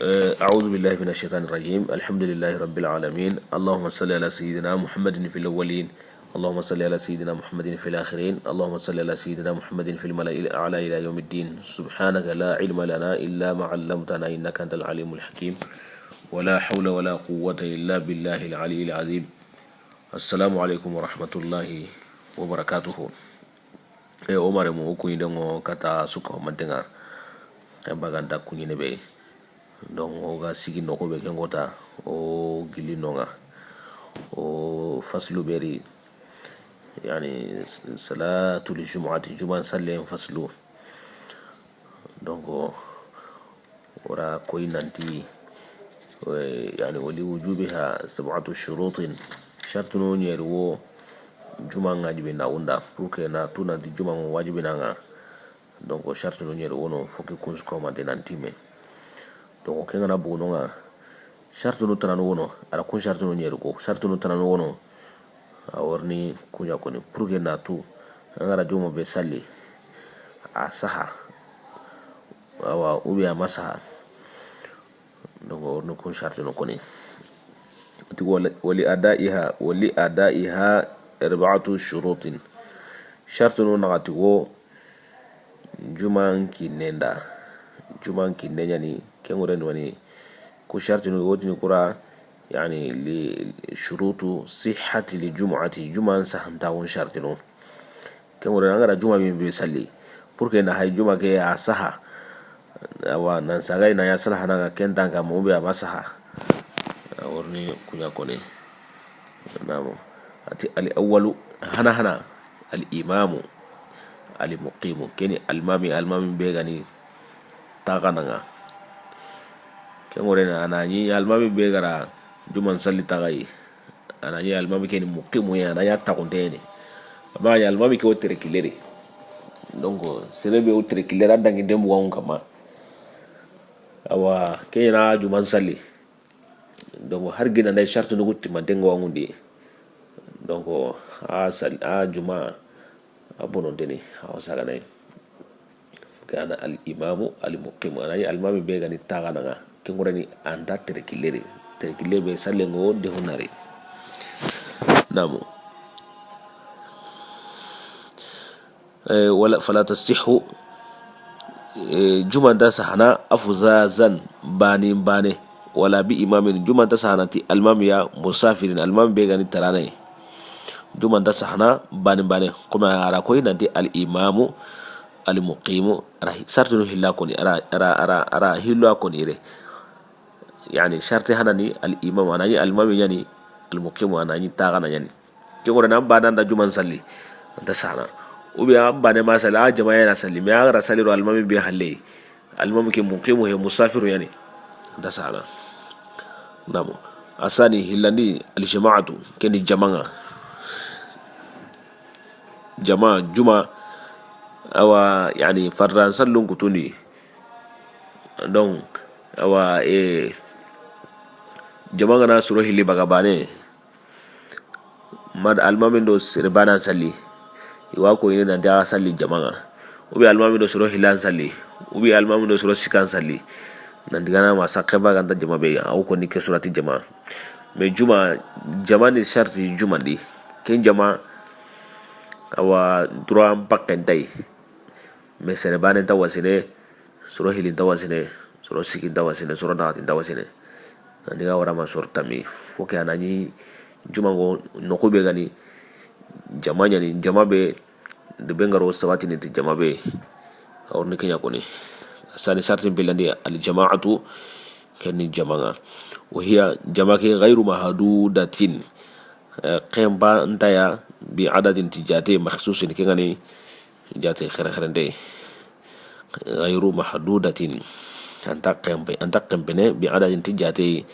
أعوذ بالله من الشيطان الرجيم. الحمد لله رب العالمين. اللهم صل على سيدنا محمد في الأولين، اللهم صل على سيدنا محمد في الآخرين، اللهم صل على سيدنا محمد في الملأ الأعلى إلى يوم الدين. سبحانك لا علم لنا إلا ما علمتنا إنك أنت العليم الحكيم، ولا حول ولا قوة إلا بالله العلي العظيم. السلام عليكم ورحمة الله وبركاته. عمر مو كوني دمو كتا سكو مدنا baganta kunyine be donc oga sigi noko be kengota o gili nonga o faslu beri yani salatul jumu'ati juman sallen faslu donc ora koy nanti yani wali wujubiha sab'atu shurutin shartunu nyerwo juma ngaji be naunda pour que na tuna di juma wajibi nanga donc charte no nyero wono foke kunsu ko mande nantime donc kenga na buno nga charte no tanano wono ala kun charte no nyero ko charte no tanano wono aworni kunya ko ni pour que na tu ngara jomo be salli a saha awa ubi a masaha donc orno kun charte no koni ti wali adaiha arba'atu shurutin charte no nagati wo juman kinenda yani kengoren wani ku sharti no wotini kura yani li shurutu sihhati li jumu'ati juman sahanta won sharti no kengoren ngara juma be salli pour que na hay juma ke ya saha awa nan sagai na ya salaha na kenta ga mo be masaha orni kunya kone namo ati al awwalu hana al imamu ali muqimu keni almami begani tagananga kengorena anani almami begara juman salli tagai anani almami keni muqimu ya na ya takontene ba ya almami ke wotere kilere donc serebe wotere kilere dangi dembu won kama awa kena juman salli donc har gina na shartu no gutti mantengo wangundi donc a juma abono deni awsaga nay kana al imamu al muqim anay al mami be gani tagana nga kengorani anda terekilere be salengo de honare namo wala fala tasihhu juma da sahana afuzazan bani wala bi imamin juma da sahanati al mami ya musafirin al mami be gani taranay juman da sahana bani kuma ara koy nanti al imamu al muqimu sartu hilla koni ara hillo koni re yani sharti hanani al imam anani al mami yani al muqimu anani tagana yani kengora nan badan da juman salli da sahana ubi bane ma sala jama'a yana salli me ara saliru al mami bi halle al mami ke muqimu he musafiru yani da sahana namo asani hillani al jama'atu keni jama'a juma awa yani farran sallun kutuni donc awa jama'a na suro hili bagabane mad almamin do sirbana salli iwa ko ina da salli jama'a ubi almamin do suro hilan salli ubi almamin do suro sikan salli nan digana ma sakaba ganta jama'a be au ko ni ke surati jama'a me jama'a ni sharti juma di ken jama'a awa droit pakkentai me serebane tawasine suro hilin tawasine suro sikin tawasine suro natin tawasine nandiga wara ma sortami foke anani juma go nokube gani jamanya ni jamabe de bengaro sawati ni jamabe awni kenya koni sani sartin bilandi al jama'atu kani jama'a wa hiya jama'ake ghairu mahdudatin qemba ntaya bi adadin tijate makhsusin kengani jate khere-kherende ghairu mahdudatin antak bene bi adadin tijate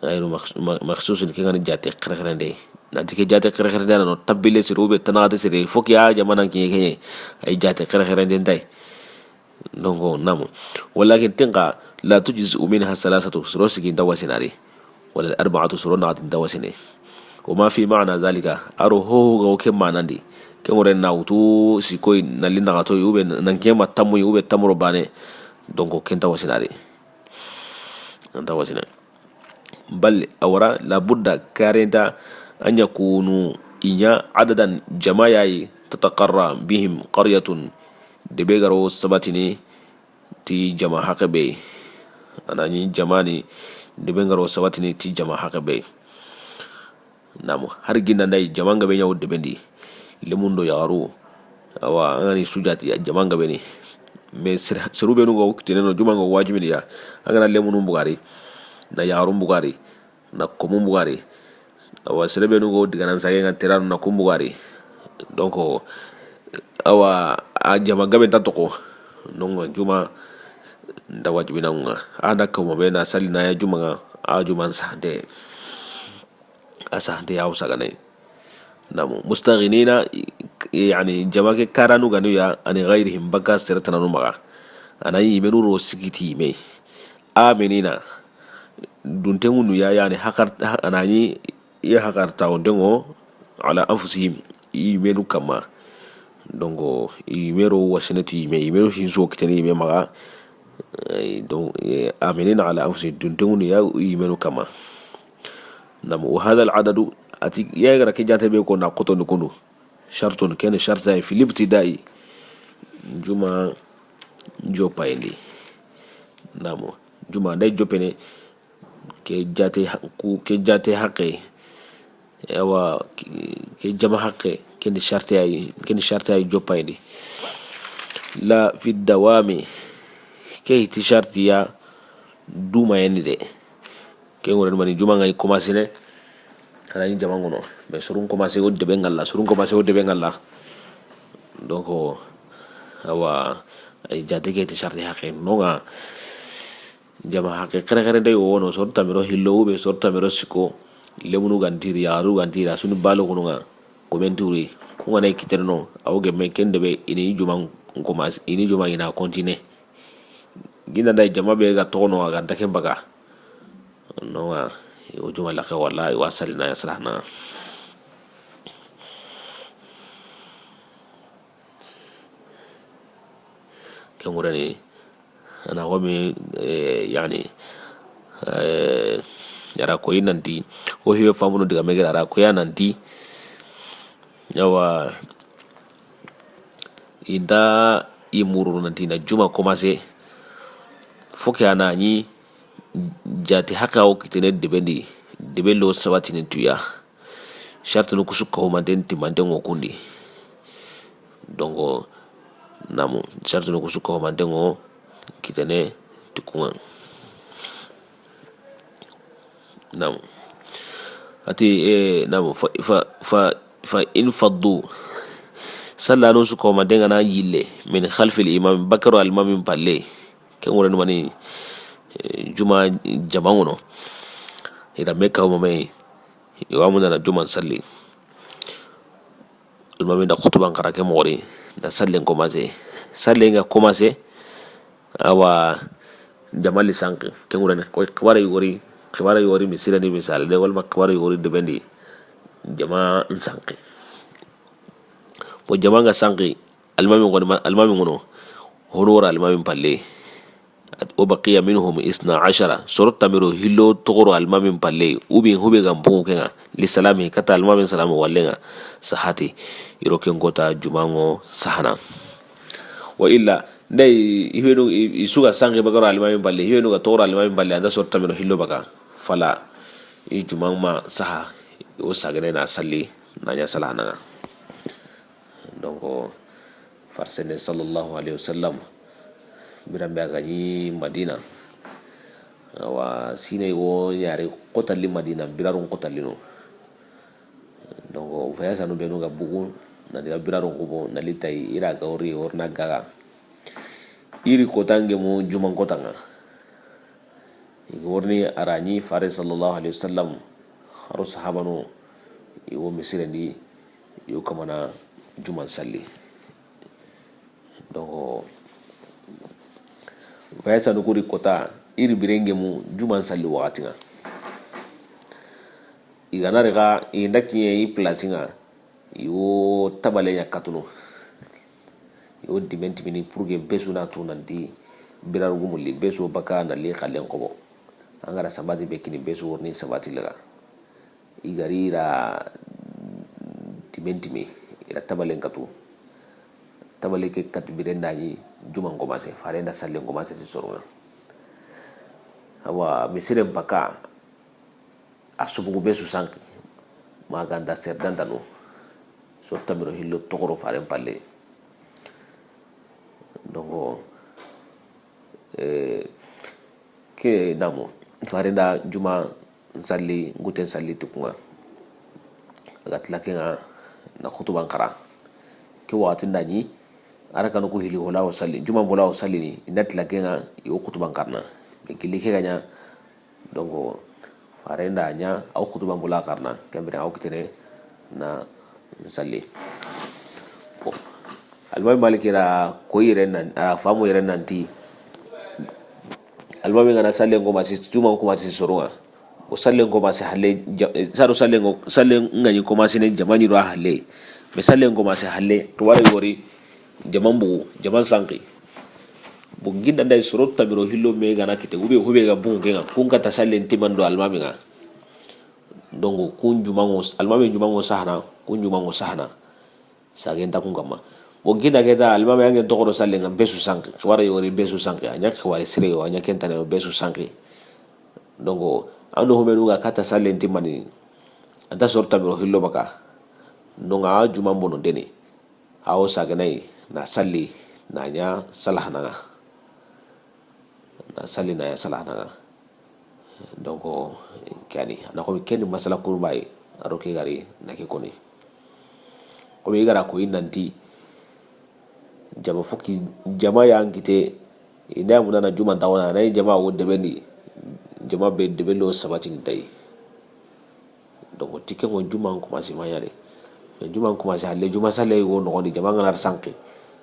ghairu makhsusin kengani jate khere-kherende nanti ke jate khere-kherende no tabile sirube tanade sire fokia jamana kenye ay jate khere-kherende ntai dongo namo walakin tinqa la tujzi minha salasatu surosikin tawasinari wala arba'atu surunatin tawasine وما في معنى ذلك أروه هو كم معنى دي كم ورنا وتو سيكوي نالين نغاتو يوبي نانكيما تامو يوبي تامو رباني دونكو كنتا وسيناري anta wasina bal awara labudda karenta an yakunu inya adadan jama'i tataqarra bihim qaryatun de be garo sabatini ti jama hakabe anani jamani de be garo sabatini ti jama hakabe namu har ginna dai jamanga be nyawu de bendi lemundo yaro awa angani sujati ya jamanga be ni me serube no go tineno jumango wajibi ya angana lemunu bugari na yaro bugari na komu bugari awa serebe no go diganan sage ngan terano na kumbugari donc awa a jamanga be tatoko nongo juma nda wajibi na nga ada ko mo be na salina ya juma a juma sahde asahde ya usagane namu mustaghinina yani jamake karanu ganu ya ani ghairihim baka siratana numaga anayi menuro sigiti me amenina duntengunu ya yani hakar anani ya hakar tawndengo ala anfusihim imenu kama dongo imero wasinati me imero shinzo kitani me maga donc amenina ala anfusihim duntengunu ya imenu kama namu hada al-adadu ati yagara ke jata be ko na qoto nukunu shartun ken sharta fi libtidai juma jopa indi namu juma dai jopene ke jate haqqe awa ke jama haqqe ken sharta ay jopa indi la fi dawami ke ti shartiya duma yandi de ke ngore mani juma ngai commencer ne kana ni jama ngono be surun commencer o de bengalla donc awa ay jate ke ti sharti haqqe nonga jama haqqe kare day wono sorta mero hillo be sorta mero siko lemunu gantiri yaru gantira sunu balo kono nga komenturi ko ngane kiterno awge me kende be ini juma commencer ini juma ina continue gina day jama be ga tono ga take baga no o juma la wallahi wasalina ya salahna kemurani ana wami yani yara ko nanti o hiwe famuno diga megera ara ko ya nanti yawa inda imuru nanti na juma commencer foke ana ni jati haka o kitene debelo sabati ni tuya shartu no kusuka o mandenti mandengo kundi dongo namu shartu no kusuka o mandengo kitene tukunga namu ati namu fa in faddu salla no suka o mandenga na yille min khalfi al-imam bakaro al-imam palle kengoren mani juma jamangono ida meka o mai iwamuna na juma salli almami da khutuban karake mori da sallen nga commencer awa jamali sank kenguran ko kwara yori misira ni misal de wal makwara yori de bendi jama sank bo jama nga sank almami ngono honora almami palle وبقي منهم 12 سورة تمرو هلو تغرو المامين بالي وبين هبي غامبو كنا لسلامي كتا المامين سلام والينا صحاتي يروكين غوتا جمانغو سحنا وإلا داي يهونو يسوغا سانغي بغرو المامين بالي يهونو تغرو المامين بالي عند سورة تمرو هلو بغا فلا يجمانغ ما صحا يوساغنينا سالي نانيا سلانا دونكو فرسنة صلى الله عليه وسلم birambe agani madina awa sine wo yare kotali madina birarun kotalino donc faya sanu benu ga bugu na dia birarun ko na litai ira ga ori orna gaga iri kotange mo juman kotanga igorni arani fare sallallahu alaihi wasallam haru sahabano iwo misirandi yo kamana juman salli donc vayasa no kuri kota iri birenge mu juman salli wakati nga igana rega indaki yi place nga yo tabale nya katuno yo dimenti mini pour que besu na tu nanti birar gumuli besu baka na li khalen ko angara sabati be kini besu worni sabati laga igari ira timentimi ira tabalen katu tabale ke kat birendaji juma commencé farenda salle commencé ti soruna awa misire mpaka asubugu besu sanki maganda serdanta no so tamiro hillo tokoro faren palle donc ke namo farenda juma salli nguten salli tukunga agat lakenga na khutuban kara ke wati ndani araka no ko hili hola o salli juma bola o salli ni indat lakenga yo khutuban karna be kilike ganya donc farenda nya au khutuban bola karna kambre au kitene na salli almami malikira ko yiren nan a famu yiren nanti almami ngana salle ngoma si juma ko mati soronga o salle ngoma si halle saro salle ngani ko masi ne jamani ro halle me salle ngoma si halle to wara yori jaman sanki bu ginda nday sorot tabiro hillo me gana kite hube ga bunga nga kunga ta salle timando almami nga donc kun jumango almami jumango sahana kun jumango sahana sagenta kun kama bo ginda keta almami yangen tokoro salle nga besu sanki wara yori besu sanki anya kwari sire yo anya kentane besu sanki donc ando humeru ga kata salle timani anta sorta biro hillo baka nonga jumambo no deni awo saganai na salli na nya salah nanga na salli na ya salah nanga donc kani ana ko ken masala kurbai aro ke gari na ke koni ko mi gara ko inanti jama fuki jama ya ngite ina mun na juma tawana na jama wo de beni jama be de belo sabati dai donc tike mo juma ko masi mayare juma ko masi halle juma sale wo no ni jama ngana sanki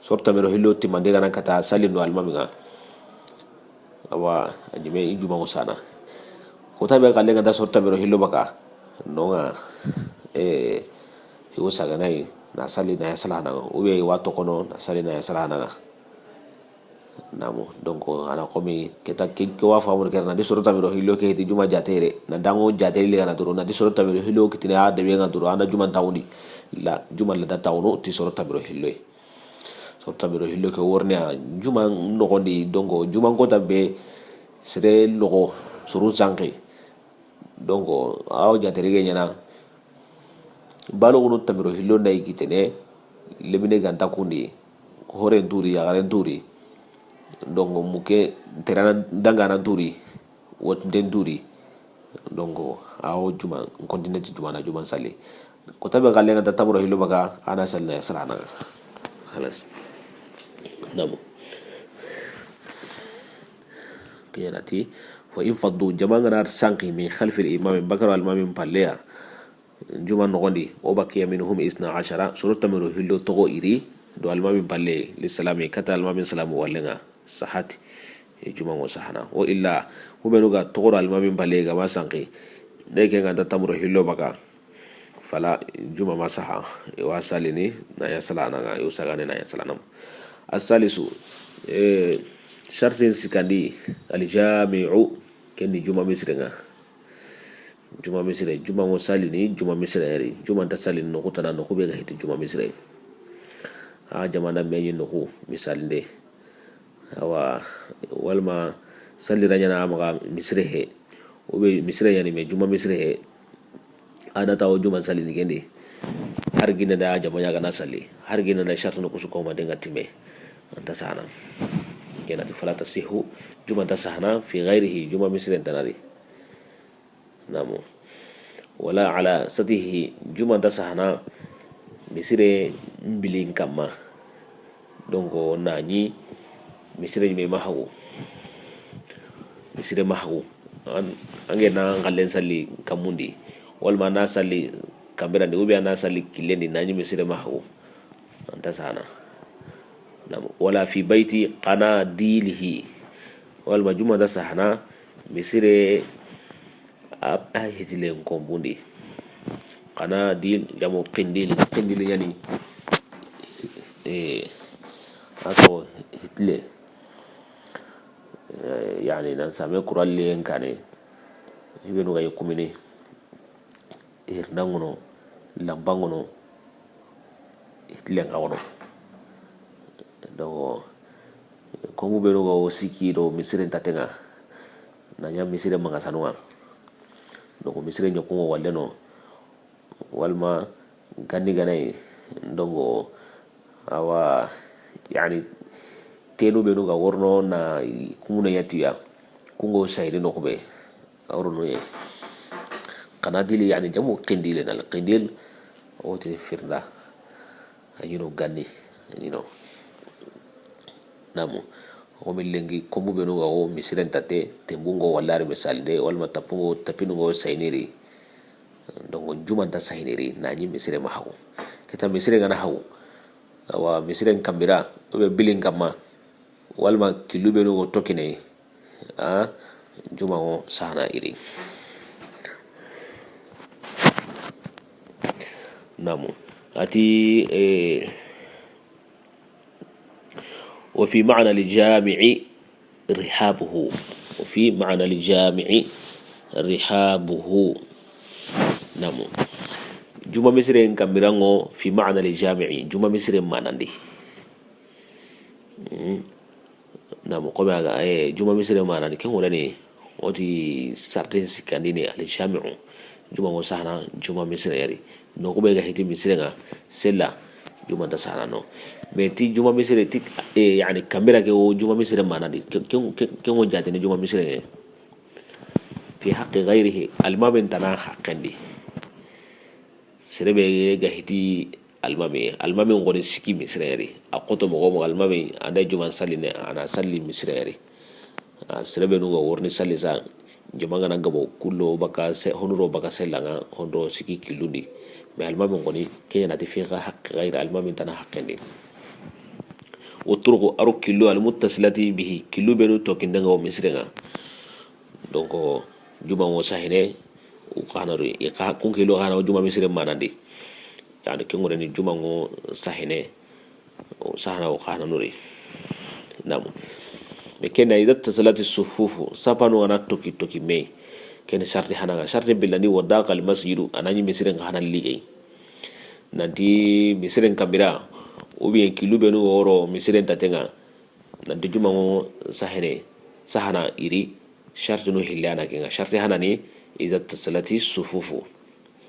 sorta mero hillo timande gana kata salindo almami nga awa ajime juma ko sana ko tabe kalle ngada sorta mero hillo baka nonga hiwo saga nai na sali na sala na ube wato kono na sali na sala na namo donc ana komi keta ko wa fa mo kerna di sorta mero hillo ke di juma jatere na dango jatere le gana duro na di sorta mero hillo kitine a de be ngana duro ana juma tawni la juma la da tawno ti sorta mero hillo sorta mero hillo ke wornya juma no gondi dongo juma ko tabe sere logo suru sanki donc aw jatere ge nyana balo gono tamiro hillo nay kitene lebine ganta kundi hore nduri ya garen nduri donc muke terana dangana nduri wot den nduri donc aw juma continue ti juma na juma sali ko tabe galle ngata tamiro hillo baka ana salna salana khalas namo kiyati fa in faddu jama'ar sanqi min khalfi al-imam bakar al-imam palleya juma nogondi o bakiya minhum 12 surata miru hillo togo iri do al-imam palle li salami kata al-imam salamu wallenga sahati juma mo sahana o illa hubenuga togo al-imam palle ga masanqi deke nganta tamro hillo baka fala juma masaha wa salini na ya salana ga yo sagane na ya salanam asalisu shartin sikandi al-jami'u kenni juma misrenga juma misre juma mo salini juma misre yari juma ta salini no kutana no kubega hiti juma misre a jamana meñi no ku misalinde awa walma salira nyana amaga misre he obe misre yani me juma misre he ada taw juma salini kendi har gina da jamanya kana sali har gina da shartu no kusuko ma denga time anta sana kena fala tasihu juma tasahana fi ghairihi juma misrin tanari namo wala ala satihi juma tasahana misire mbilin kama donc nani misire me mahawu misire mahawu ange na ngalen sali kamundi walma na sali kambera ndi ubi na sali kilendi nani misire mahawu anta sana namo wala fi baiti qanadilihi walma juma tasahana misire hitile kombundi kana dil jamu qindil yani ato hitle yani nan same kuralli kane hibenu ga yikumini hirnangono lambangono itlen awono donc kongu benu ga o siki do misiren tatenga nanya misiren manga sanuwa donc misiren nyokungo walleno walma ganni ganai donc awa yani tenu benu ga worno na kumuna yatiya kungo sayri no kube awrono ye qanadil yani jamu qindil na qindil oti firda ayino ganni namu o min lengi kombu benu ga o misiren tate tembungo wallare misal de walma tapinungo sayniri donc jumanta sayniri nani misire ma hawo kita misire gana hawo awa misiren kambira be bilin kamma walma kilu benu go tokine juma o sana iri namu ati وفي معنى الجامع رحابه وفي معنى الجامع رحابه نعم جمع مصر كاميرانو في معنى الجامع جمع مصر مانندي نعم قوم جمع مصر مانندي كم ولاني ودي سارتين سكانديني الجامع جمع وسهنا جمع مصر يري نقوم بهذه مصر سلا جمع تسهنا نو بيتي جمع مصر تي يعني كاميرا كو جمع مصر مانندي كم وجاتني جمع مصر في حق غيره المام تنا حقندي serebe ga hiti almami ngoni siki misreri akoto mo almami anda juman saline ana salli misreri serebe no worni salli sa jumanga nanga bo kullo baka se honuro baka selanga hondo siki kiludi me almami ngoni kenya nati fi haqq ghayr almami tana haqqeni وطرق أرو كيلو المتصلة به كيلو بينو توكين دنگا ومسرنا donc جمع وسهنة وكانوا يكون كيلو كانوا جمع مسرنا ما ندي يعني كينغو رني جمع وسهنة وسهنة وكانوا نوري نعم لكن إذا اتصلت الصفوف سبحانه أنا توكي مي كان شرط هنا شرط بلاني وداق المسجد أنا ني مسرنا هنا اللي nanti misiren kabira ubien kilu benu woro misiren tatenga nanti juma ngo sahana iri shartu no hilana kenga sharti hana ni iza tasalati sufufu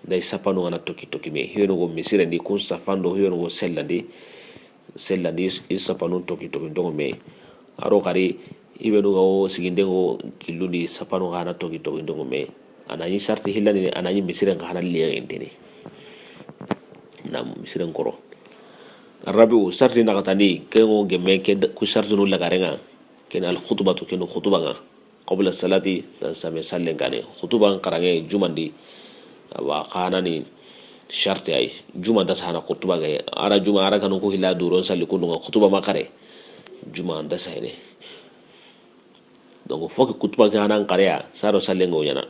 dai sapanu ngana toki me hiyo go misiren di kun safando hiyo go sellandi isapanu toki ndongo me aro kari ibenu go siginde go kilu di sapanu ngana toki ndongo me anani sharti hilani anani misiren ngana liya indini nam misiren koro الرابع سر نغتاني كانوا جمعين كسر جنو لغارنا كان الخطبة كانوا خطبة قبل الصلاة سامي سالين كاني خطبة قراني جمعة دي وقاناني شرط أي جمعة دسانا خطبة غي أرى جمعة أرى كانوا كهلا دورون سالي كنوا خطبة ما كاري جمعة دسايني donc foki khutba kana qariya saro salengo yana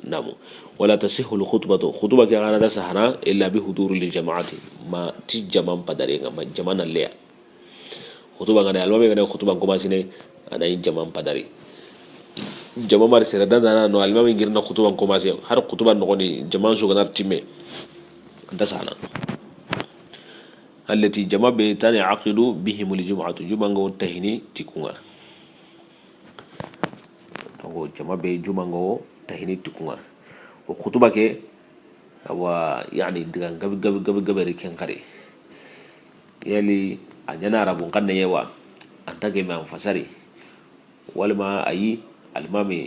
namu ولا تصح الخطبة خطبة كأنا ده سهرة إلا بحضور للجماعة ما تجمع بدري ما جمعنا الليا خطبة كأنا المهم كأنا خطبة كم أسيني أنا يجمع بدري جمع مار سردان أنا نو المهم يجرنا خطبة كم أسيني هر خطبة نقولي جمع شو كنا تيمة ده سهرة التي جمع بيتان عقد بهم الجمعة جمع عن تهني تكونا جمع بجمع عن تهني تكونا وخطبة كي هو يعني دكان قبل كان قري يلي أجنا ربون كان يوا أنت كمان فسري ولما أي المامي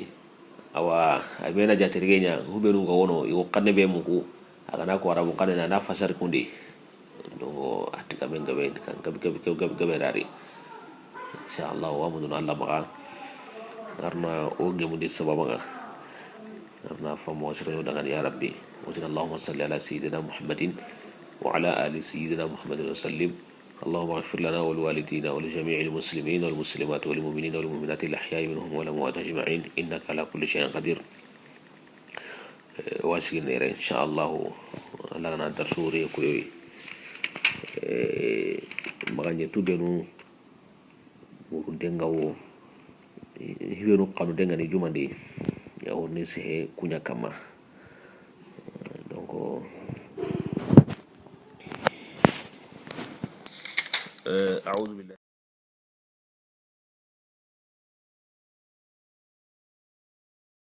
أو أبينا جاترينيا هو بينو كونو يوكان بيمكو أكنا كو ربون كان أنا فسر كوندي دو أتي كمان قبل راري إن شاء الله وامدون الله بقى karena oge mudi sababanga karena famoshro dengan ya rabbi wajina allahumma salli ala sayyidina muhammadin wa ala ali sayyidina muhammadin wa sallim اللهم اغفر لنا ولوالدينا ولجميع المسلمين والمسلمات والمؤمنين والمؤمنات الأحياء منهم والأموات أجمعين إنك على كل شيء قدير واسقين إن شاء الله لنا درسوري كوي مغاني تبينو ورندنغو هيونو قانو دنغاني جمعندي ni sihe kunya kama donc a'udhu billahi